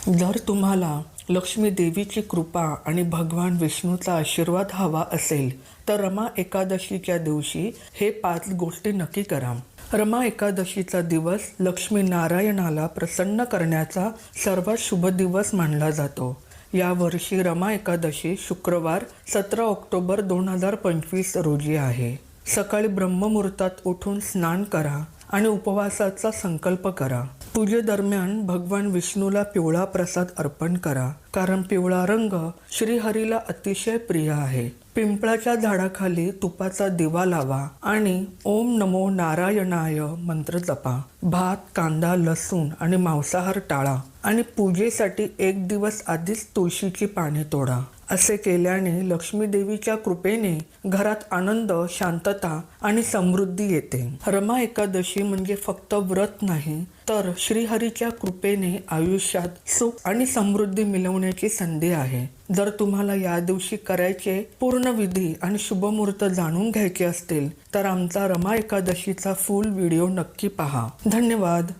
जर तुम्हाला लक्ष्मी देवीची कृपा आणि भगवान विष्णूचा आशीर्वाद हवा असेल तर रमा एकादशीच्या दिवशी हे 5 गोष्टी नक्की करा. रमा एकादशीचा दिवस लक्ष्मी नारायणाला प्रसन्न करण्याचा सर्वात शुभ दिवस मानला जातो. यावर्षी रमा एकादशी शुक्रवार 17 ऑक्टोबर 2025 रोजी आहे. सकाळी ब्रह्ममुहूर्तात उठून स्नान करा आणि उपवासाचा संकल्प करा. पूजेदरम्यान भगवान विष्णूला पिवळा प्रसाद अर्पण करा, कारण पिवळा रंग श्रीहरीला अतिशय प्रिय आहे. पिंपळाच्या झाडाखाली तुपाचा दिवा लावा आणि ओम नमो नारायणाय मंत्र जपा. भात, कांदा, लसूण आणि मांसाहार टाळा आणि पूजेसाठी 1 दिवस आधीच तुळशीची पाने तोडा. असे केल्याने लक्ष्मी देवीच्या कृपेने घरात आनंद, शांतता आणि समृद्धी येते. रमा एकादशी म्हणजे फक्त व्रत नाही, तर श्रीहरीच्या कृपेने आयुष्यात सुख आणि समृद्धी मिळवण्याची संधी आहे. जर तुम्हाला या दिवशी करायचे पूर्ण विधी आणि शुभमुहूर्त जाणून घ्यायचे असतील तर आमचा रमा एकादशीचा फुल व्हिडिओ नक्की पहा. धन्यवाद.